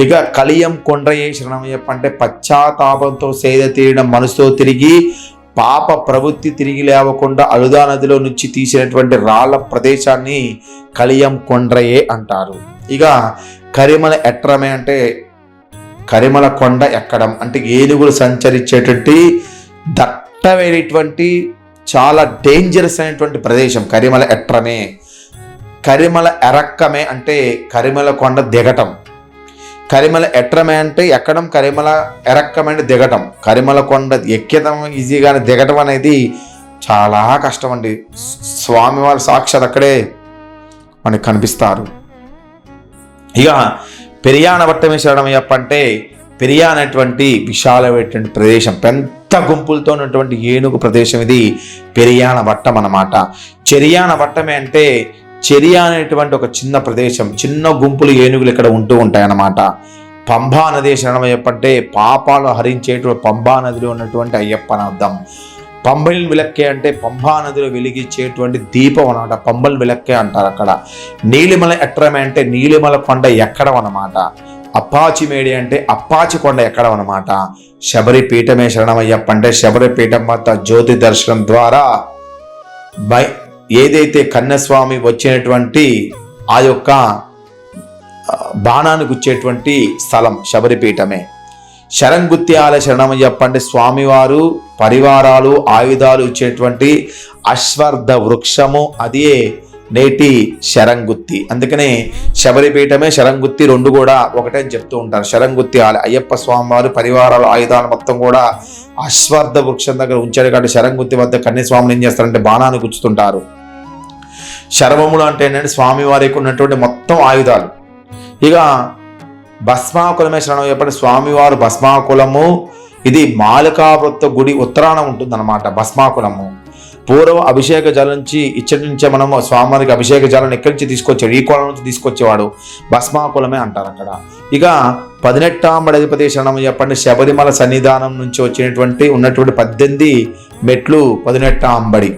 ఇక కలియం కొండ్రయే శరణమయ్యప్ప అంటే పశ్చాత్తాపంతో సేద తీయడం, మనసుతో తిరిగి పాప ప్రవృత్తి తిరిగి లేవకుండా అలుదా నదిలో నుంచి తీసినటువంటి రాళ్ల ప్రదేశాన్ని కలియం కొండ్రయే అంటారు. ఇక కరిమల ఎట్రమే అంటే కరిమల కొండ ఎక్కడం అంటే ఏనుగులు సంచరించేటువంటి దట్టమైనటువంటి చాలా డేంజరస్ అయినటువంటి ప్రదేశం కరిమల ఎట్రమే. కరిమల ఎరక్కమే అంటే కరిమల కొండ దిగటం. కరిమల ఎట్రమే అంటే ఎక్కడం, కరిమల ఎరక్కమే దిగటం. కరిమల కొండ ఎక్కడం ఈజీగానే దిగటం అనేది చాలా కష్టం అండి. స్వామివారు సాక్షాత్ అక్కడే మనకు కనిపిస్తారు. ఇక పెరియాన వట్టమే శరణమయ్యప్ప అంటే పెరియా అనేటువంటి విశాలమైనటువంటి ప్రదేశం, పెద్ద గుంపులతో ఉన్నటువంటి ఏనుగు ప్రదేశం ఇది పెరియాన వట్టం అన్నమాట. చెరియాన వట్టమే అంటే చెరియా అనేటువంటి ఒక చిన్న ప్రదేశం, చిన్న గుంపులు ఏనుగులు ఇక్కడ ఉంటూ ఉంటాయన్నమాట. పంబా నది శరణమయ్యప్ప అంటే పాపాలు హరించేటువంటి పంబా నదిలో ఉన్నటువంటి అయ్యప్ప అని అర్థం. పంబల్ విలక్కే అంటే పంబా నదిలో వెలిగించేటువంటి దీపం అన్నమాట, పంబల్ విలక్కే అంటారు అక్కడ. నీలిమల ఎట్రమే అంటే నీలిమల కొండ ఎక్కడం అన్నమాట. అప్పాచి మేడి అంటే అప్పాచి కొండ ఎక్కడం అన్నమాట. శబరి పీఠమే శరణమయ్యప్ప అంటే శబరి పీఠం వద్ద జ్యోతి దర్శనం ద్వారా ఏదైతే కన్యస్వామి వచ్చినటువంటి ఆ యొక్క బాణాన్ని గుచ్చేటువంటి స్థలం శబరిపీఠమే. శరంగుత్తి ఆలయ శరణమయ్యప్ప అంటే స్వామివారు పరివారాలు ఆయుధాలు ఇచ్చేటువంటి అశ్వర్థ వృక్షము, అదే నేటి శరంగుత్తి. అందుకనే శబరిపీఠమే శరంగుత్తి రెండు కూడా ఒకటే అని చెప్తూ ఉంటారు. శరంగుత్తి ఆలయ అయ్యప్ప స్వామివారు పరివారాలు ఆయుధాలు మొత్తం కూడా అశ్వర్థ వృక్షం దగ్గర ఉంచాడు కాబట్టి శరంగుత్తి వద్ద కన్యస్వామిని ఏం చేస్తారంటే బాణాన్ని గుచ్చుతుంటారు. శరవములు అంటే ఏంటంటే స్వామివారికి ఉన్నటువంటి మొత్తం ఆయుధాలు. ఇక భస్మాకులమే శరణమయ్యప్ప స్వామివారు భస్మాకులము, ఇది మాలికావృత్త గుడి ఉత్తరాన ఉంటుందన్నమాట. భస్మాకులము పూర్వం అభిషేక జలం నుంచి ఇచ్చటి నుంచే మనము స్వామివారికి అభిషేక జలాన్ని ఎక్కడి నుంచి తీసుకొచ్చాడు, ఈ కోణం నుంచి తీసుకొచ్చేవాడు, భస్మాకులమే అంటారు అక్కడ. ఇక 18 అధిపతి శరణమయ్యప్ప అంటే శబరిమల సన్నిధానం నుంచి వచ్చినటువంటి ఉన్నటువంటి 18 మెట్లు 18